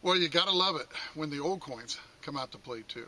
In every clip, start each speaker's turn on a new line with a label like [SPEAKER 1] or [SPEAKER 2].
[SPEAKER 1] Well, you gotta love it when the old coins come out to play too.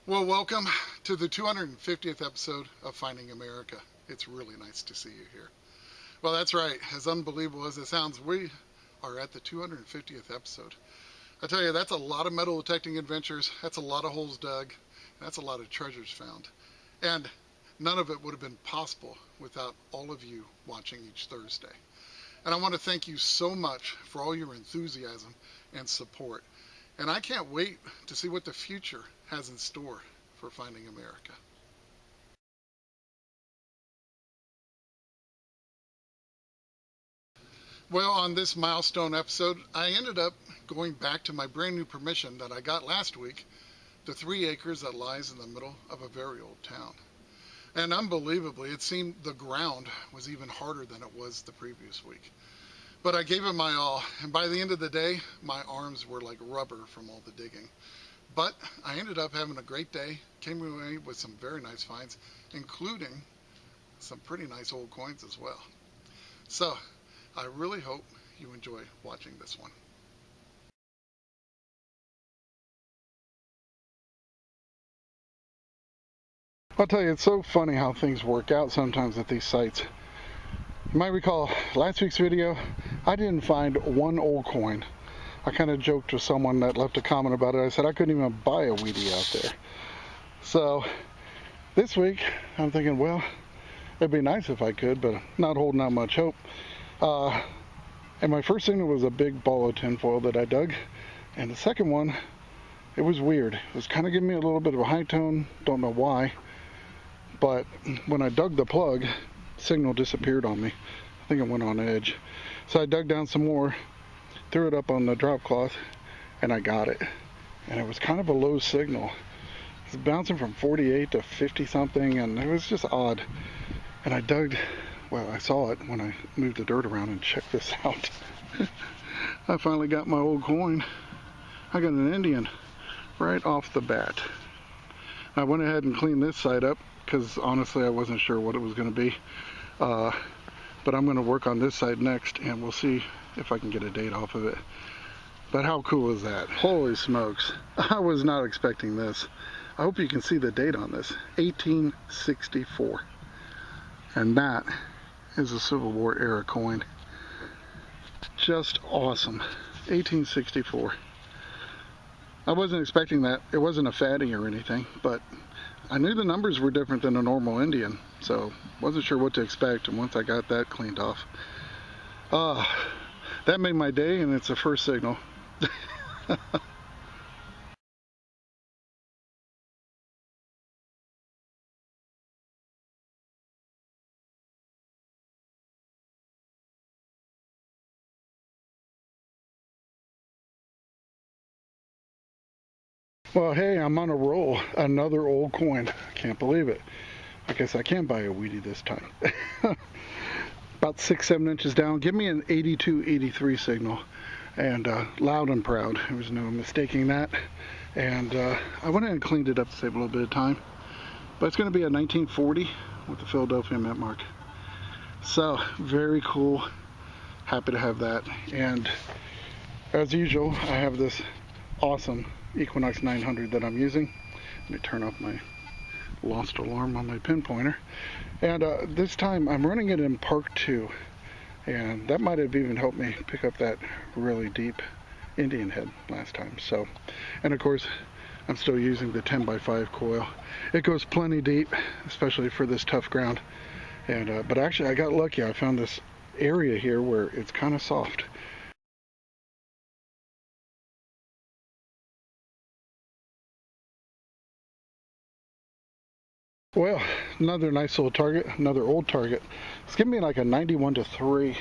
[SPEAKER 1] Well, welcome to the 250th episode of Finding America. It's really nice to see you here. Well, that's right. As unbelievable as it sounds, we are at the 250th episode. I tell you, that's a lot of metal detecting adventures. That's a lot of holes dug. That's a lot of treasures found. And none of it would have been possible without all of you watching each Thursday. And I want to thank you so much for all your enthusiasm and support. And I can't wait to see what the future has in store for Finding America. Well, on this milestone episode, I ended up going back to my brand new permission that I got last week, the 3 acres that lies in the middle of a very old town. And unbelievably, it seemed the ground was even harder than it was the previous week. But I gave it my all, and by the end of the day, my arms were like rubber from all the digging. But I ended up having a great day, came away with some very nice finds, including some pretty nice old coins as well. So, I really hope you enjoy watching this one. I'll tell you, it's so funny how things work out sometimes at these sites. You might recall last week's video, I didn't find one old coin. I kind of joked with someone that left a comment about it. I said I couldn't even buy a weedy out there. So this week, I'm thinking, well, it'd be nice if I could, but not holding out much hope. And my first signal was a big ball of tinfoil that I dug. And the second one, it was weird. It was kind of giving me a little bit of a high tone, don't know why. But when I dug the plug, signal disappeared on me. I think it went on edge. So I dug down some more, threw it up on the drop cloth, and I got it. And it was kind of a low signal. It was bouncing from 48 to 50 something, and it was just odd. And I dug, well, I saw it when I moved the dirt around and checked this out. I finally got my old coin. I got an Indian right off the bat. I went ahead and cleaned this side up because honestly I wasn't sure what it was going to be. But I'm going to work on this side next, and we'll see if I can get a date off of it. But how cool is that? Holy smokes. I was not expecting this. I hope you can see the date on this. 1864. And that is a Civil War era coin. Just awesome. 1864. I wasn't expecting that. It wasn't a fatty or anything, but I knew the numbers were different than a normal Indian, so wasn't sure what to expect. And once I got that cleaned off, that made my day, and it's the first signal. Well, hey, I'm on a roll. Another old coin. I can't believe it. I guess I can buy a weedy this time. About 6-7 inches down. Give me an 82-83 signal, and loud and proud. There was no mistaking that. And I went in and cleaned it up to save a little bit of time. But it's going to be a 1940 with the Philadelphia mint mark. So very cool. Happy to have that. And as usual, I have this awesome Equinox 900 that I'm using. Let me turn off my lost alarm on my pinpointer. And this time I'm running it in Park 2, and that might have even helped me pick up that really deep Indian head last time. So, and of course I'm still using the 10x5 coil. It goes plenty deep, especially for this tough ground. And but actually I got lucky. I found this area here where it's kind of soft. Well, another nice little target, another old target. It's giving me like a 91-3,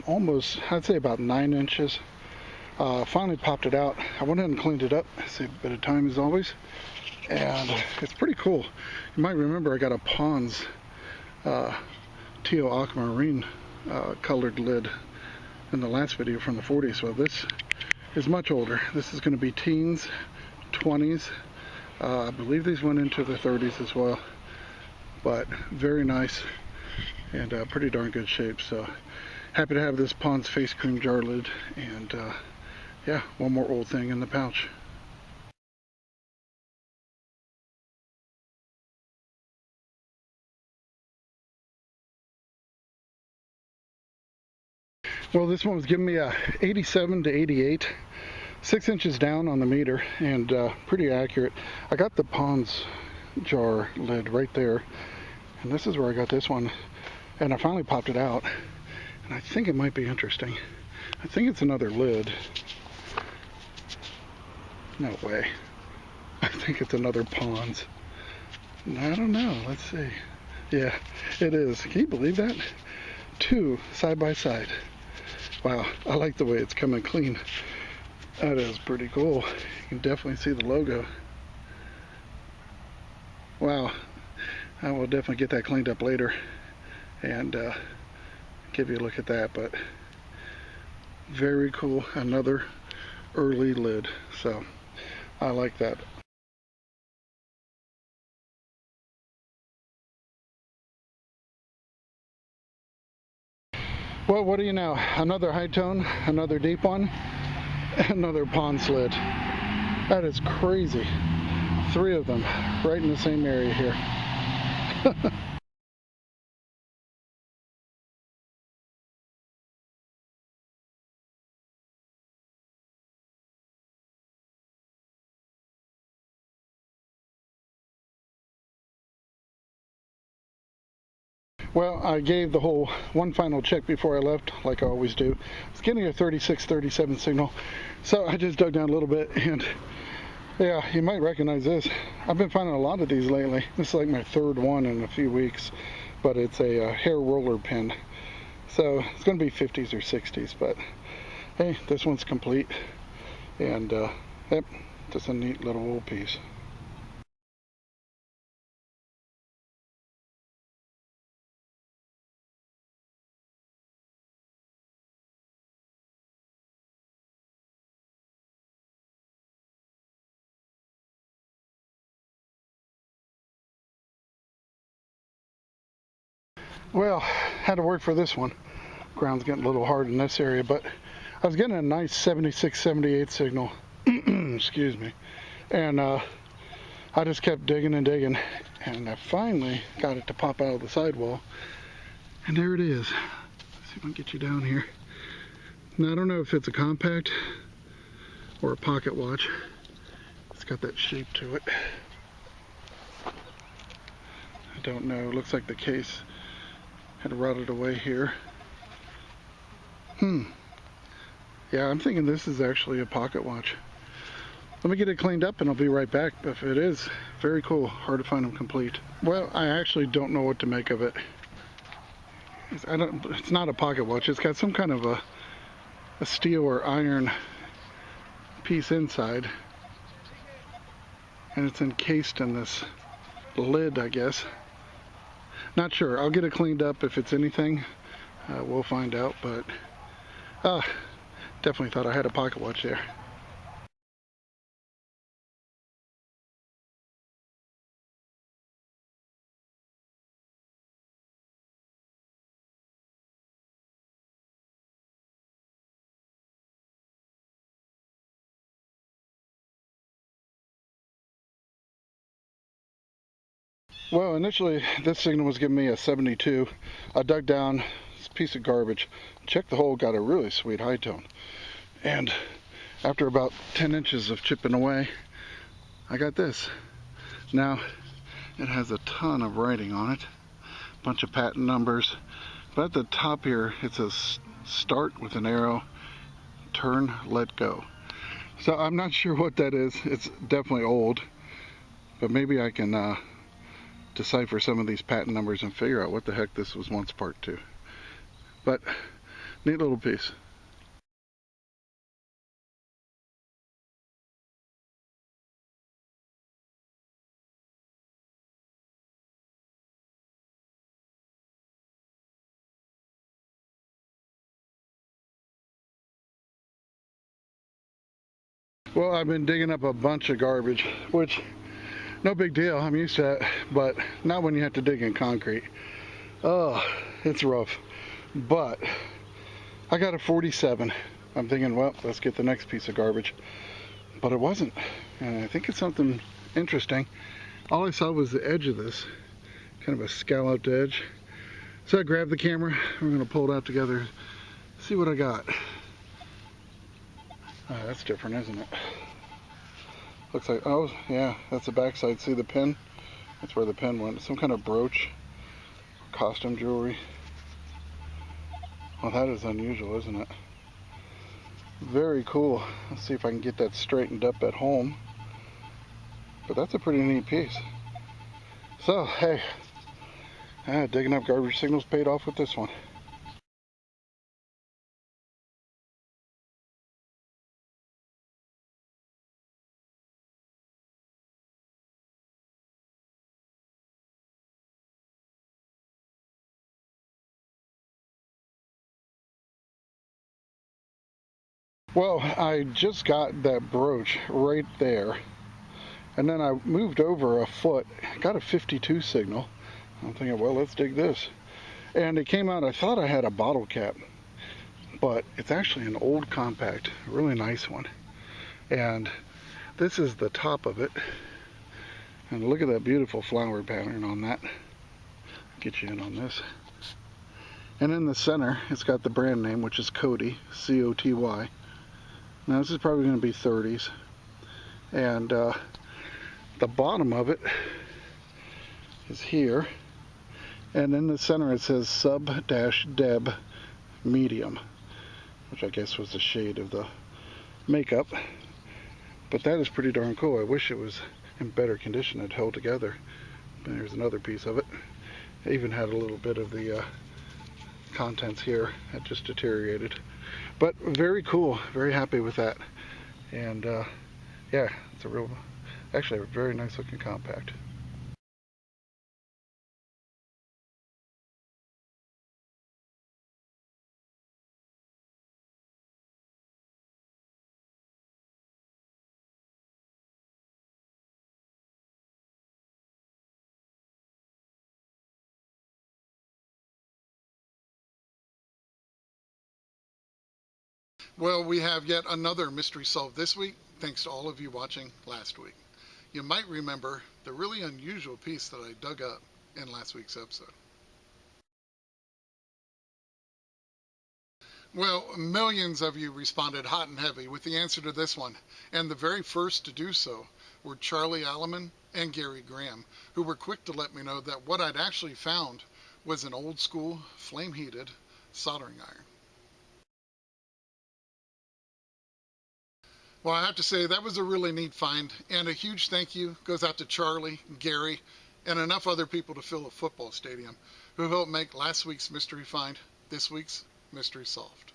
[SPEAKER 1] almost, I'd say about 9 inches. Finally popped it out. I went ahead and cleaned it up, saved a bit of time as always. And it's pretty cool. You might remember I got a Pond's teal aquamarine colored lid in the last video from the 40s. Well, this is much older. This is going to be teens, 20s. I believe these went into the 30s as well, but very nice and pretty darn good shape. So happy to have this Pond's face cream jar lid, and yeah, one more old thing in the pouch. Well, this one was giving me a 87 to 88, 6 inches down on the meter, and pretty accurate. I got the Pond's jar lid right there, and this is where I got this one, and I finally popped it out, and I think it might be interesting. I think it's another lid. No way. I think it's another Pond's. I don't know. Let's see. Yeah, it is. Can you believe that? Two side by side. Wow, I like the way it's coming clean. That is pretty cool. You can definitely see the logo. Wow, I will definitely get that cleaned up later and give you a look at that, but very cool. Another early lid, so I like that. Well, what do you know? Another high tone, another deep one, another Pond lid. That is crazy. 3 of them right in the same area here. Well, I gave the whole one final check before I left, like I always do. I was getting a 36, 37 signal, so I just dug down a little bit, and yeah, you might recognize this. I've been finding a lot of these lately. This is like my 3rd one in a few weeks, but it's a hair roller pin. So it's going to be 50s or 60s, but hey, this one's complete, and yep, just a neat little wool piece. Well, had to work for this one. Ground's getting a little hard in this area, but I was getting a nice 76, 78 signal. Excuse me. And I just kept digging and digging, and I finally got it to pop out of the sidewall. And there it is. Let's see if I can get you down here. Now, I don't know if it's a compact or a pocket watch. It's got that shape to it. I don't know. It looks like the case had rotted away here. Yeah, I'm thinking this is actually a pocket watch. Let me get it cleaned up and I'll be right back. But if it is, very cool. Hard to find them complete. Well, I actually don't know what to make of it. It's not a pocket watch. It's got some kind of a steel or iron piece inside, and it's encased in this lid, I guess. Not sure. I'll get it cleaned up. If it's anything, we'll find out, but definitely thought I had a pocket watch there. Well, initially this signal was giving me a 72. I dug down, this piece of garbage, checked the hole, got a really sweet high tone. And after about 10 inches of chipping away, I got this. Now, it has a ton of writing on it, a bunch of patent numbers, but at the top here it says start with an arrow, turn, let go. So I'm not sure what that is. It's definitely old, but maybe I can decipher some of these patent numbers and figure out what the heck this was once part to. But neat little piece. Well, I've been digging up a bunch of garbage, which no big deal. I'm used to that, but not when you have to dig in concrete. Oh, it's rough. But I got a 47. I'm thinking, well, let's get the next piece of garbage. But it wasn't. And I think it's something interesting. All I saw was the edge of this, kind of a scalloped edge. So I grabbed the camera. We're going to pull it out together, see what I got. Oh, that's different, isn't it? Looks like, oh, yeah, that's the backside. See the pin? That's where the pin went. Some kind of brooch, costume jewelry. Well, that is unusual, isn't it? Very cool. Let's see if I can get that straightened up at home. But that's a pretty neat piece. So, hey, digging up garbage signals paid off with this one. Well, I just got that brooch right there, and then I moved over a foot, got a 52 signal. I'm thinking, well, let's dig this. And it came out, I thought I had a bottle cap, but it's actually an old compact, a really nice one. And this is the top of it. And look at that beautiful flower pattern on that. Get you in on this. And in the center, it's got the brand name, which is Coty, C-O-T-Y. Now this is probably going to be 30s. And the bottom of it is here. And in the center it says sub-deb medium, which I guess was the shade of the makeup. But that is pretty darn cool. I wish it was in better condition. It held together. And there's another piece of it. It even had a little bit of the contents here that just deteriorated. But very cool. Very happy with that. And yeah, it's actually a very nice looking compact. Well, we have yet another mystery solved this week, thanks to all of you watching last week. You might remember the really unusual piece that I dug up in last week's episode. Well, millions of you responded hot and heavy with the answer to this one, and the very first to do so were Charlie Alleman and Gary Graham, who were quick to let me know that what I'd actually found was an old school flame-heated soldering iron. Well, I have to say that was a really neat find, and a huge thank you goes out to Charlie, Gary, and enough other people to fill a football stadium who helped make last week's mystery find this week's mystery solved.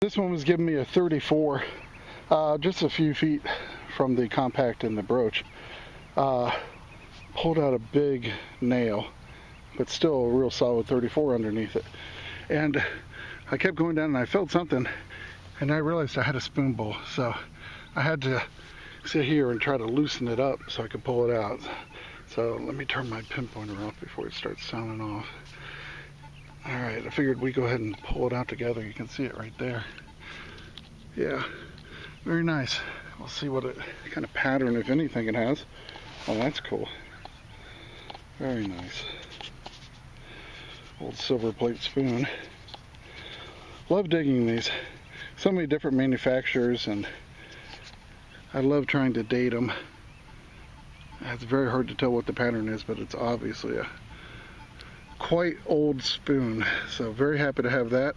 [SPEAKER 1] This one was giving me a 34, just a few feet from the compact and the brooch. Pulled out a big nail, but still a real solid 34 underneath it. And I kept going down and I felt something, and I realized I had a spoon bowl, so I had to sit here and try to loosen it up so I could pull it out. So let me turn my pinpointer off before it starts sounding off. Alright, I figured we'd go ahead and pull it out together. You can see it right there. Yeah, very nice. We'll see what kind of pattern, if anything, it has. Oh, that's cool. Very nice. Old silver plate spoon. Love digging these. So many different manufacturers, and I love trying to date them. It's very hard to tell what the pattern is, but it's obviously a quite old spoon. So very happy to have that.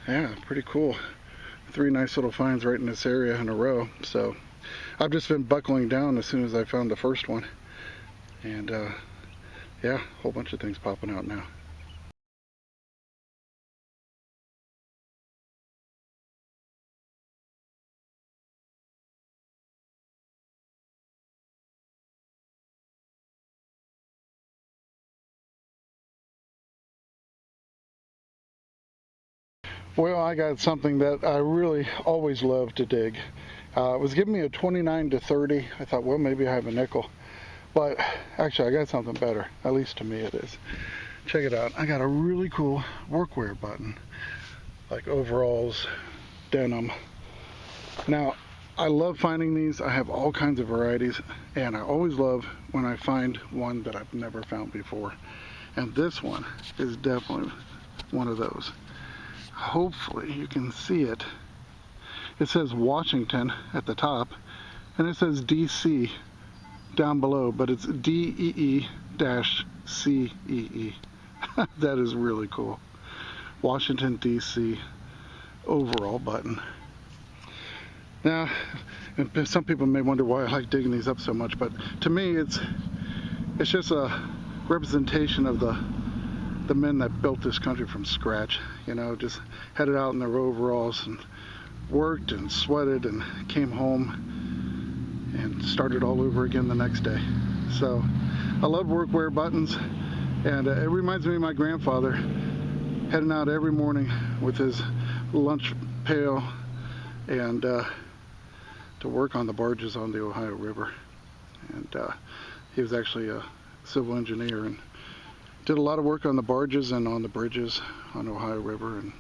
[SPEAKER 1] Yeah, pretty cool. 3 nice little finds right in this area in a row. So I've just been buckling down as soon as I found the first one. And yeah, a whole bunch of things popping out now. Well, I got something that I really always love to dig. It was giving me a 29 to 30. I thought, well, maybe I have a nickel. But actually, I got something better. At least to me it is. Check it out. I got a really cool workwear button. Like overalls, denim. Now, I love finding these. I have all kinds of varieties. And I always love when I find one that I've never found before. And this one is definitely one of those. Hopefully you can see it. It says Washington at the top, and it says DC down below, but it's DEE-CEE. That is really cool. Washington DC overall button. Now, some people may wonder why I like digging these up so much, but to me it's just a representation of the men that built this country from scratch. You know, just headed out in their overalls and worked and sweated and came home and started all over again the next day. So I love workwear buttons, and it reminds me of my grandfather heading out every morning with his lunch pail and to work on the barges on the Ohio River. And he was actually a civil engineer and did a lot of work on the barges and on the bridges on the Ohio River, and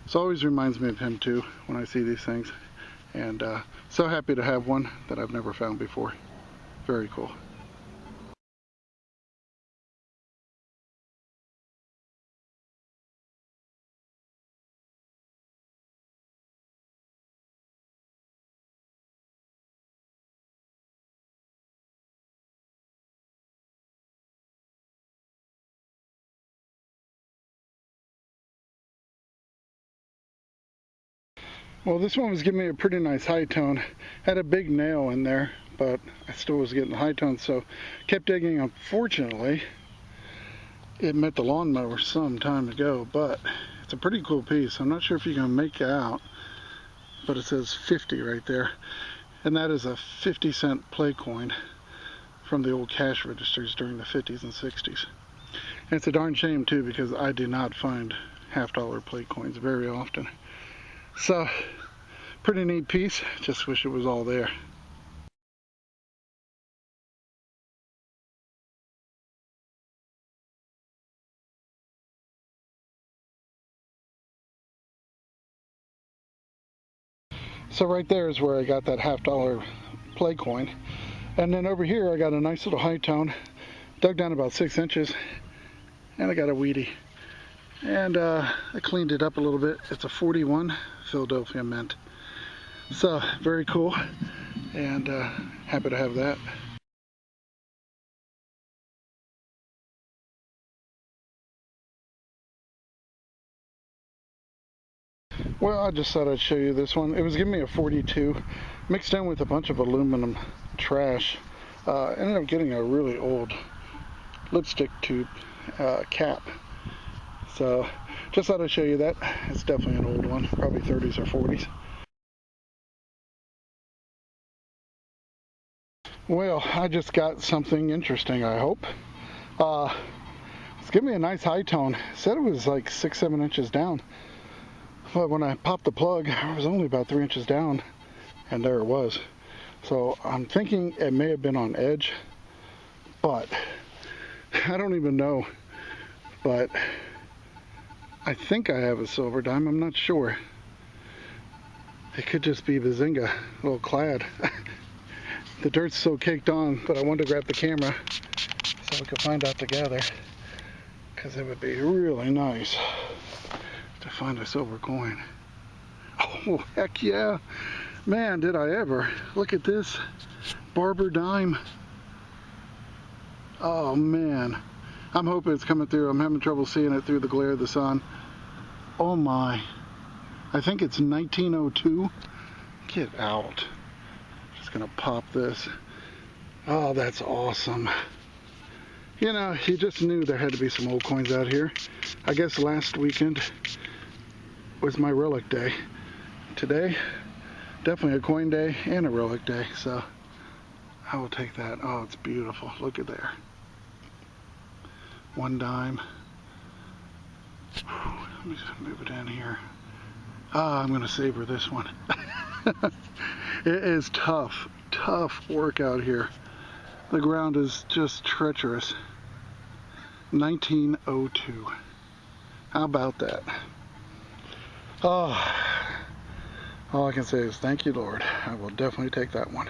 [SPEAKER 1] it always reminds me of him too when I see these things. And so happy to have one that I've never found before. Very cool. Well, this one was giving me a pretty nice high tone. Had a big nail in there, but I still was getting the high tone, so kept digging. Unfortunately, it met the lawnmower some time ago, but it's a pretty cool piece. I'm not sure if you can make it out, but it says 50 right there. And that is a 50-cent play coin from the old cash registers during the 50s and 60s. And it's a darn shame too, because I do not find half-dollar play coins very often. So, pretty neat piece. Just wish it was all there. So right there is where I got that half-dollar play coin. And then over here I got a nice little high tone. Dug down about 6 inches. And I got a weedy. And I cleaned it up a little bit. It's a 41 Philadelphia Mint. So, very cool. And happy to have that. Well, I just thought I'd show you this one. It was giving me a 42, mixed in with a bunch of aluminum trash. Ended up getting a really old lipstick tube cap. So, just thought I'd show you that. It's definitely an old one, probably 30s or 40s. Well, I just got something interesting, I hope. It's giving me a nice high tone. It said it was like 6-7 inches down. But when I popped the plug, it was only about 3 inches down, and there it was. So I'm thinking it may have been on edge, but I don't even know. But I think I have a silver dime, I'm not sure. It could just be Bazinga, a little clad. The dirt's so caked on, but I wanted to grab the camera so we could find out together, because it would be really nice to find a silver coin. Oh, heck yeah. Man, did I ever. Look at this. Barber dime. Oh, man. I'm hoping it's coming through. I'm having trouble seeing it through the glare of the sun. Oh, my. I think it's 1902. Get out. Just gonna pop this. Oh, that's awesome. You know, you just knew there had to be some old coins out here. I guess last weekend was my relic day. Today, definitely a coin day and a relic day, so I will take that. Oh, it's beautiful. Look at there. 1 dime. Let me just move it in here. Ah, I'm going to savor this one. It is tough work out here. The ground is just treacherous. 1902. How about that? Oh, all I can say is thank you, Lord. I will definitely take that one.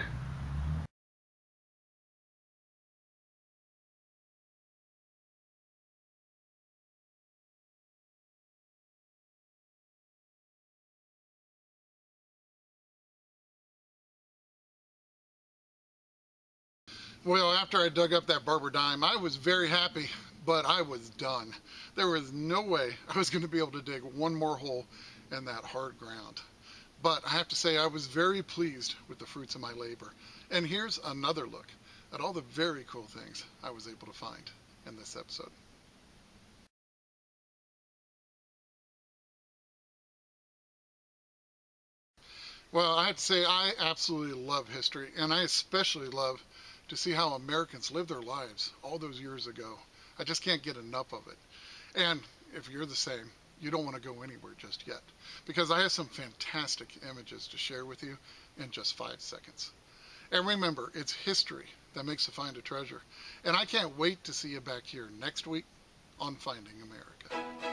[SPEAKER 1] Well, after I dug up that barber dime, I was very happy, but I was done. There was no way I was going to be able to dig one more hole in that hard ground. But I have to say I was very pleased with the fruits of my labor. And here's another look at all the very cool things I was able to find in this episode. Well, I have to say I absolutely love history, and I especially love to see how Americans lived their lives all those years ago. I just can't get enough of it. And if you're the same, you don't want to go anywhere just yet, because I have some fantastic images to share with you in just 5 seconds. And remember, it's history that makes a find a treasure. And I can't wait to see you back here next week on Finding America.